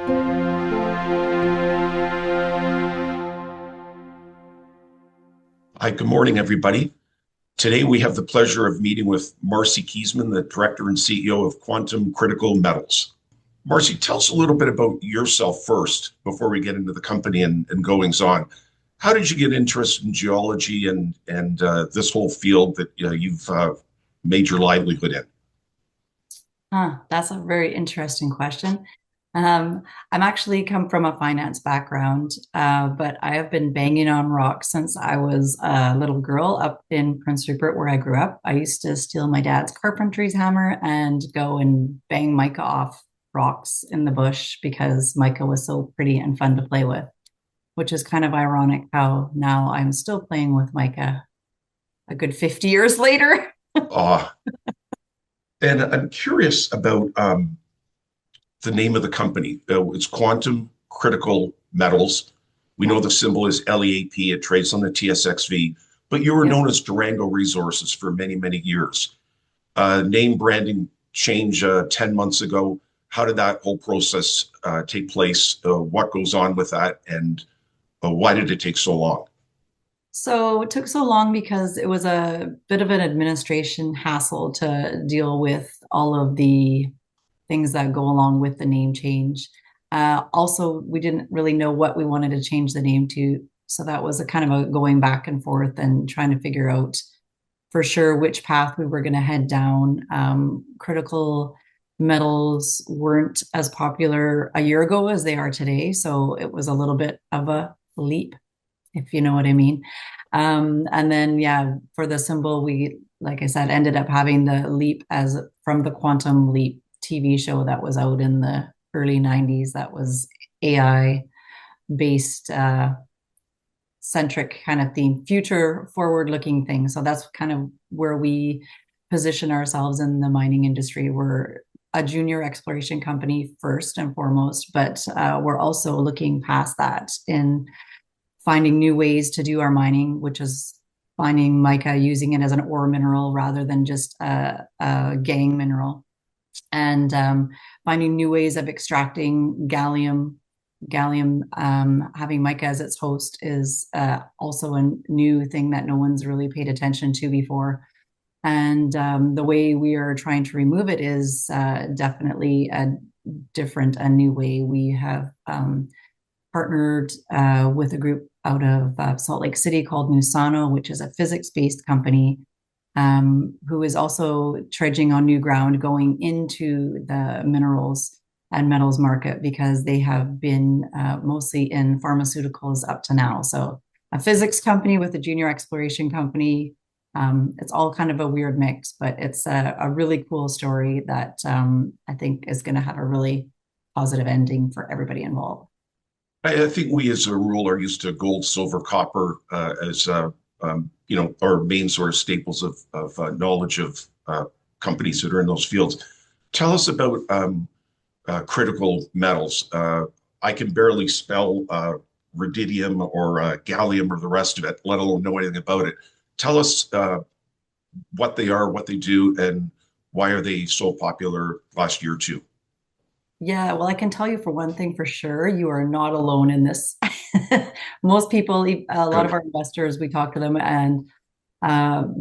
Hi, good morning, everybody. Today we have the pleasure of meeting with Marcy Kiesman, the Director and CEO of Quantum Critical Metals. Marcy, tell us a little bit about yourself first before we get into the company and goings on. How did you get interested in geology and this whole field that you've made your livelihood in? That's a very interesting question. I'm actually come from a finance background, but I have been banging on rocks since I was a little girl up in Prince Rupert, where I grew up. I used to steal my dad's carpentry's hammer and go and bang mica off rocks in the bush because mica was so pretty and fun to play with, which is kind of ironic how now I'm still playing with mica a good 50 years later. Uh, and I'm curious about the name of the company. It's Quantum Critical Metals. We Yeah. know the symbol is LEAP. It trades on the TSXV, but you were Yep. known as Durango Resources for many, many years. Name branding change 10 months ago. How did that whole process take place? What goes on with that? And why did it take so long? So it took so long because it was a bit of an administration hassle to deal with all of the things that go along with the name change. Also, we didn't really know what we wanted to change the name to. So that was a kind of a going back and forth and trying to figure out for sure which path we were going to head down. Critical metals weren't as popular a year ago as they are today. So it was a little bit of a leap, if you know what I mean. And then, yeah, for the symbol, we, like I said, ended up having the leap as from the Quantum Leap TV show that was out in the early 90s. That was AI based, centric kind of theme, future forward looking thing. So that's kind of where we position ourselves in the mining industry. We're a junior exploration company first and foremost, but we're also looking past that in finding new ways to do our mining, which is finding mica, using it as an ore mineral rather than just a gangue mineral, and finding new ways of extracting gallium. Gallium, having mica as its host, is also a new thing that no one's really paid attention to before. And the way we are trying to remove it is definitely a new way. We have partnered with a group out of Salt Lake City called Nusano, which is a physics-based company who is also trudging on new ground going into the minerals and metals market because they have been mostly in pharmaceuticals up to now. So a physics company with a junior exploration company. It's all kind of a weird mix, but it's a really cool story that I think is going to have a really positive ending for everybody involved. I think we as a rule are used to gold, silver, copper as our main sort of staples of knowledge of companies that are in those fields. Tell us about critical metals. I can barely spell rubidium or gallium or the rest of it, let alone know anything about it. Tell us what they are, what they do, and why are they so popular last year or two? Yeah, well, I can tell you for one thing for sure, you are not alone in this. Most people, a lot of Good. our investors, we talk to them and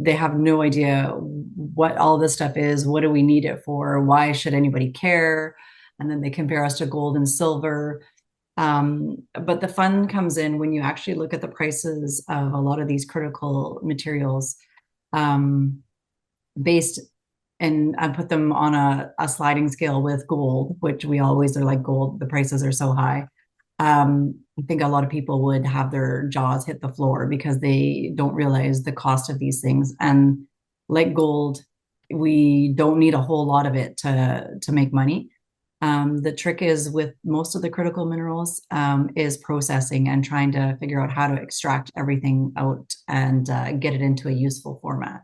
they have no idea what all this stuff is. What do we need it for? Why should anybody care? And then they compare us to gold and silver. But the fun comes in when you actually look at the prices of a lot of these critical materials, um, based and I put them on a sliding scale with gold, which we always are like gold, the prices are so high. I think a lot of people would have their jaws hit the floor because they don't realize the cost of these things. And like gold, we don't need a whole lot of it to make money. The trick is with most of the critical minerals is processing and trying to figure out how to extract everything out and get it into a useful format.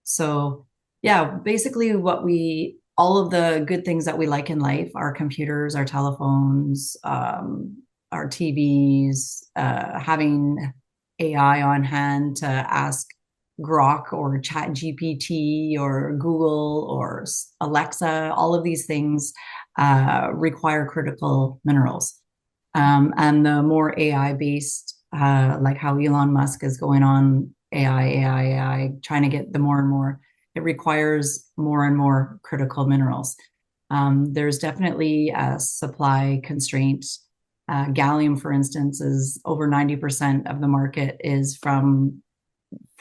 So yeah, basically all of the good things that we like in life, our computers, our telephones, our TVs, having AI on hand to ask Grok or Chat GPT or Google or Alexa, all of these things require critical minerals. And the more AI based, like how Elon Musk is going on AI, trying to get the more and more, it requires more and more critical minerals. There's definitely a supply constraint. Gallium, for instance, is over 90% of the market is from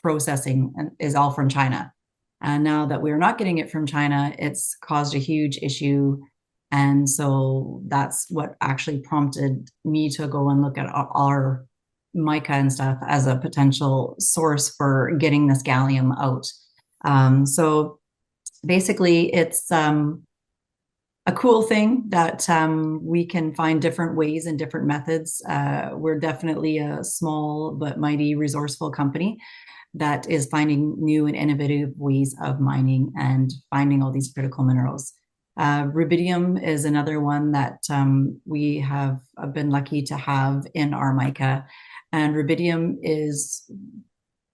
processing and is all from China. And now that we're not getting it from China, it's caused a huge issue. And so that's what actually prompted me to go and look at our mica and stuff as a potential source for getting this gallium out. So basically, it's a cool thing that we can find different ways and different methods. We're definitely a small but mighty resourceful company that is finding new and innovative ways of mining and finding all these critical minerals. Rubidium is another one that we have been lucky to have in our mica. And rubidium is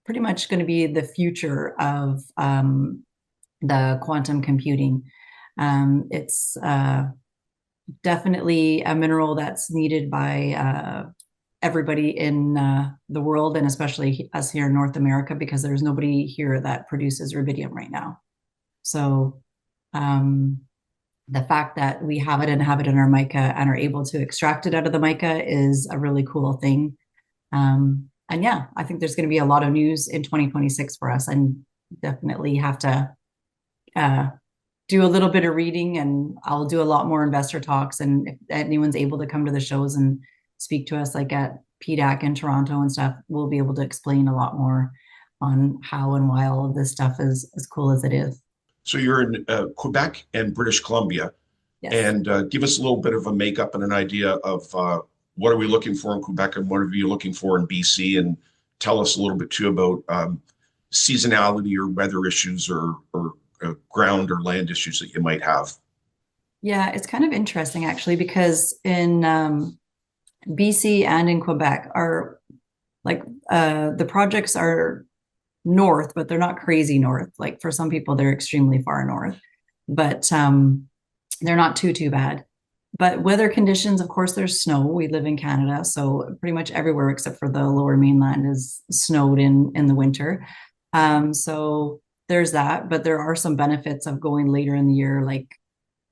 pretty much going to be the future of the quantum computing. It's definitely a mineral that's needed by everybody in the world, and especially us here in North America, because there's nobody here that produces rubidium right now. So the fact that we have it and have it in our mica and are able to extract it out of the mica is a really cool thing. And yeah, I think there's going to be a lot of news in 2026 for us, and definitely have to do a little bit of reading, and I'll do a lot more investor talks. And if anyone's able to come to the shows and speak to us, like at PDAC in Toronto and stuff, we'll be able to explain a lot more on how and why all of this stuff is as cool as it is. So you're in Quebec and British Columbia, Yes. and give us a little bit of a makeup and an idea of what are we looking for in Quebec and what are you looking for in BC, and tell us a little bit too about seasonality or weather issues or ground or land issues that you might have. Yeah, it's kind of interesting actually, because in BC and in Quebec are like the projects are north, but they're not crazy north. Like for some people, they're extremely far north, but they're not too bad. But weather conditions, of course, there's snow. We live in Canada, so pretty much everywhere except for the lower mainland is snowed in the winter. So there's that, but there are some benefits of going later in the year, like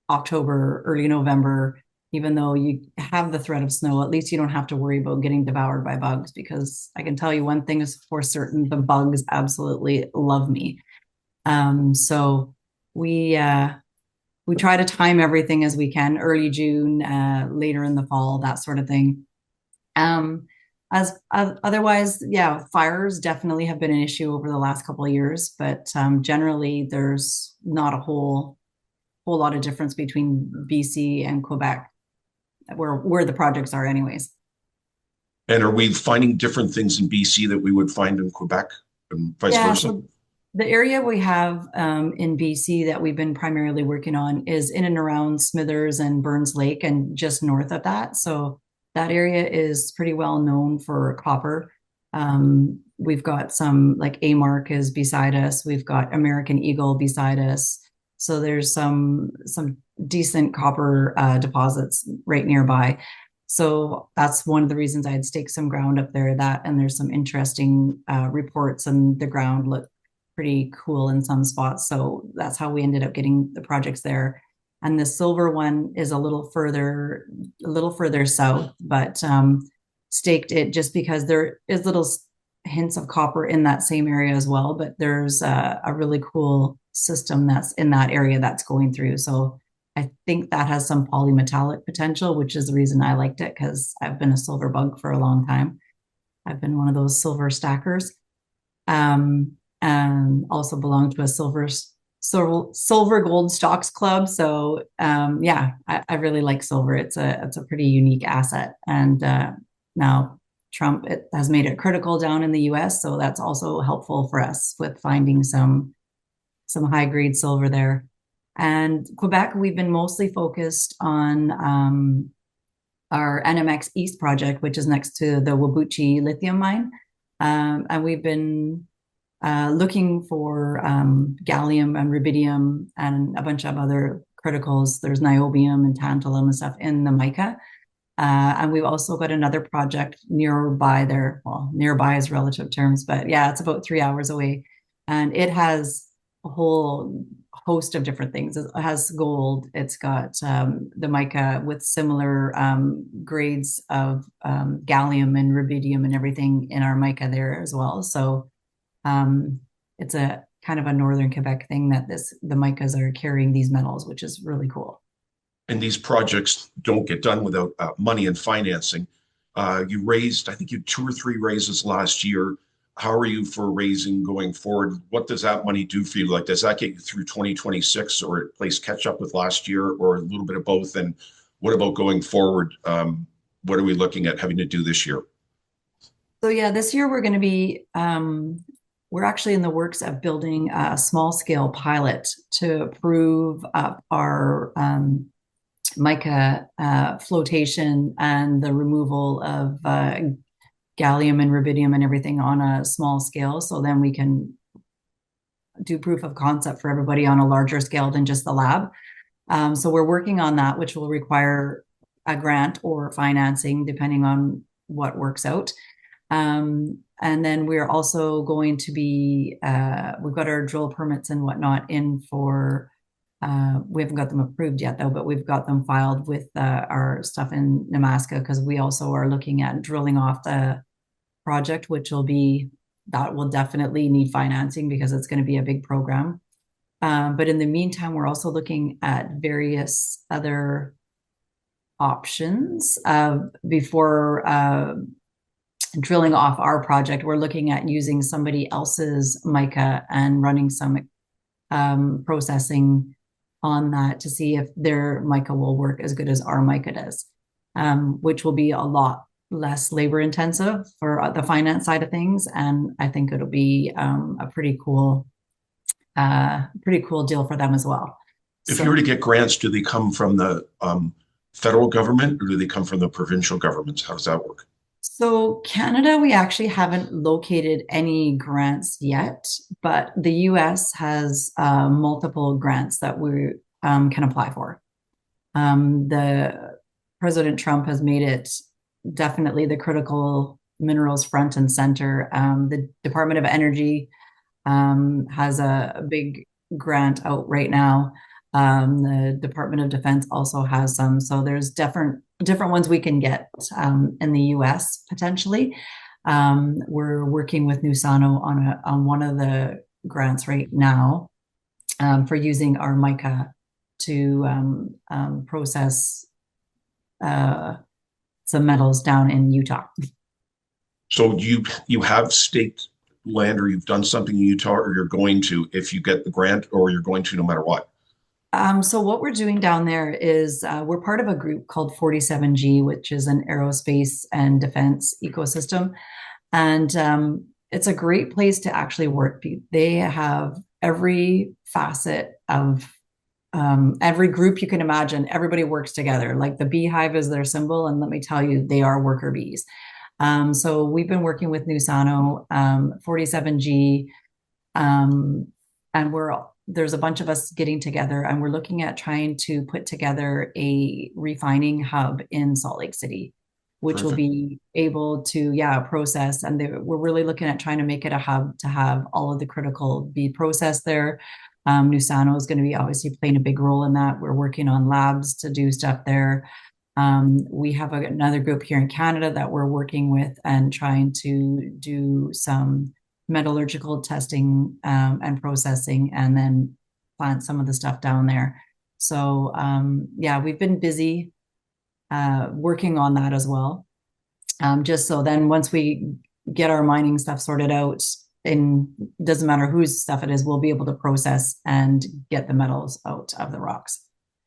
October, early November. Even though you have the threat of snow, at least you don't have to worry about getting devoured by bugs, because I can tell you one thing is for certain, the bugs absolutely love me. So we try to time everything as we can, early June, later in the fall, that sort of thing. As otherwise, yeah, fires definitely have been an issue over the last couple of years, but generally there's not a whole lot of difference between BC and Quebec, where the projects are anyways. And are we finding different things in BC that we would find in Quebec and vice versa? So the area we have in BC that we've been primarily working on is in and around Smithers and Burns Lake and just north of that. So that area is pretty well known for copper. We've got some, like A-Mark is beside us. We've got American Eagle beside us. So there's some decent copper deposits right nearby. So that's one of the reasons I'd stake some ground up there. That, and there's some interesting reports, and the ground looked pretty cool in some spots. So that's how we ended up getting the projects there. And the silver one is a little further south, but staked it just because there is little hints of copper in that same area as well. But there's a really cool system that's in that area that's going through. So I think that has some polymetallic potential, which is the reason I liked it, because I've been a silver bug for a long time. I've been one of those silver stackers. And also belong to a silver gold stocks club. So yeah, I really like silver. It's a pretty unique asset. And now Trump has made it critical down in the US. So that's also helpful for us with finding some high grade silver there. And Quebec, we've been mostly focused on our NMX East project, which is next to the Whabouchi lithium mine. And we've been looking for gallium and rubidium and a bunch of other criticals. There's niobium and tantalum and stuff in the mica. And we've also got another project nearby there. Well, nearby is relative terms, but yeah, it's about 3 hours away. And it has a whole host of different things. It has gold. It's got the mica with similar grades of gallium and rubidium and everything in our mica there as well. So it's a kind of a northern Quebec thing that the micas are carrying these metals, which is really cool. And these projects don't get done without money and financing. You raised, I think you had 2 or 3 raises last year. How are you for raising going forward? What does that money do for you? Like, does that get you through 2026, or it plays catch up with last year, or a little bit of both? And what about going forward? What are we looking at having to do this year? So yeah, this year we're going to be we're actually in the works of building a small scale pilot to prove up our mica flotation and the removal of gallium and rubidium and everything on a small scale. So then we can do proof of concept for everybody on a larger scale than just the lab. So we're working on that, which will require a grant or financing, depending on what works out. And then we're also going to be, we've got our drill permits and whatnot in for, we haven't got them approved yet though, but we've got them filed with our stuff in Nemaska, because we also are looking at drilling off the project, that will definitely need financing because it's going to be a big program. But in the meantime, we're also looking at various other options before drilling off our project. We're looking at using somebody else's mica and running some processing on that to see if their mica will work as good as our mica does, which will be a lot less labor intensive for the finance side of things. And I think it'll be a pretty cool deal for them as well. If you were to get grants, do they come from the federal government, or do they come from the provincial governments? How does that work? So Canada, we actually haven't located any grants yet, but the US has multiple grants that we can apply for. The President Trump has made it definitely the critical minerals front and center. The Department of Energy has a big grant out right now. The Department of Defense also has some. So there's different ones we can get in the US potentially. We're working with Nusano on one of the grants right now for using our mica to process some metals down in Utah. So you have staked land, or you've done something in Utah, or you're going to if you get the grant, or you're going to no matter what? So what we're doing down there is we're part of a group called 47G, which is an aerospace and defense ecosystem. And it's a great place to actually work. They have every facet of every group you can imagine. Everybody works together. Like the beehive is their symbol. And let me tell you, they are worker bees. So we've been working with Nusano, 47G, and there's a bunch of us getting together, and we're looking at trying to put together a refining hub in Salt Lake City, which will be able to, process. And we're really looking at trying to make it a hub to have all of the critical be processed there. Nusano is going to be obviously playing a big role in that. We're working on labs to do stuff there. We have another group here in Canada that we're working with and trying to do some metallurgical testing and processing, and then plant some of the stuff down there. So we've been busy working on that as well. Just so then once we get our mining stuff sorted out, and doesn't matter whose stuff it is, we'll be able to process and get the metals out of the rocks.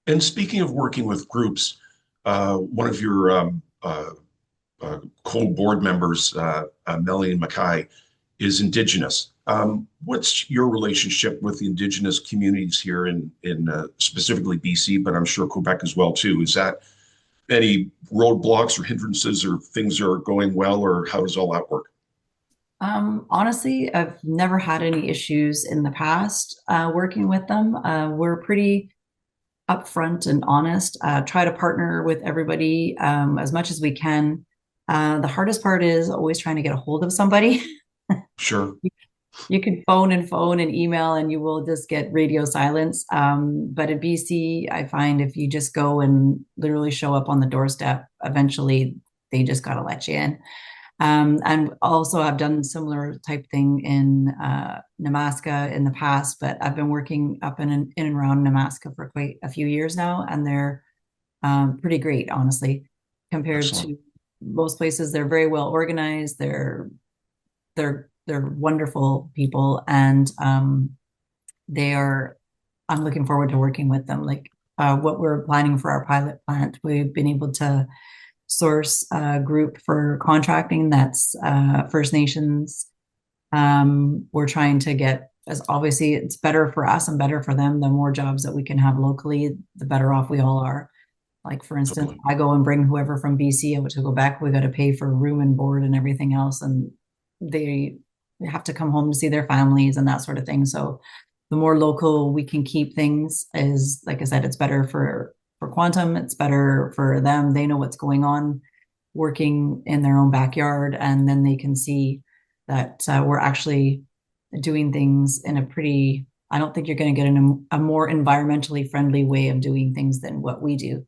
And speaking of working with groups, one of your co-board members, Melanie Mackay, is Indigenous. What's your relationship with the Indigenous communities here in specifically BC, but I'm sure Quebec as well too? Is that any roadblocks or hindrances, or things are going well, or how does all that work? Honestly, I've never had any issues in the past working with them. We're pretty upfront and honest. Try to partner with everybody as much as we can. The hardest part is always trying to get a hold of somebody. Sure. You can phone and email, and you will just get radio silence. But in BC, I find if you just go and literally show up on the doorstep, eventually they just got to let you in. And also, I've done similar type thing in Nemaska in the past, but I've been working up in and around Nemaska for quite a few years now, and they're pretty great, honestly, compared Excellent. to most places. They're very well organized. They're wonderful people, and they are. I'm looking forward to working with them. Like what we're planning for our pilot plant, we've been able to source a group for contracting that's First Nations. We're trying to get, as obviously it's better for us and better for them. The more jobs that we can have locally, the better off we all are. Like for instance, Totally. I go and bring whoever from BC out to Quebec, we got to pay for room and board and everything else, and they have to come home to see their families and that sort of thing. So the more local we can keep things is, like I said, it's better for Quantum. It's better for them. They know what's going on working in their own backyard, and then they can see that we're actually doing things in a pretty, I don't think you're going to get in a more environmentally friendly way of doing things than what we do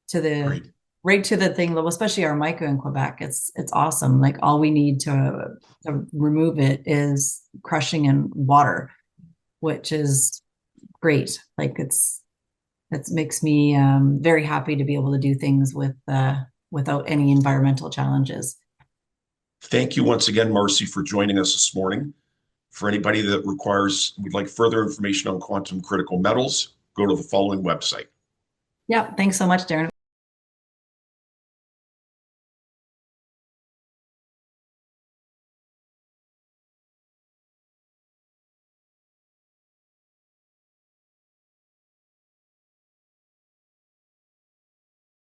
to the Great. right to the thing level, especially our mica in Quebec. It's awesome. Like all we need to remove it is crushing and water, which is great. Like it makes me very happy to be able to do things with without any environmental challenges. Thank you once again, Marcy, for joining us this morning. For anybody that would like further information on quantum critical metals, go to the following website. Yeah, thanks so much, Darren.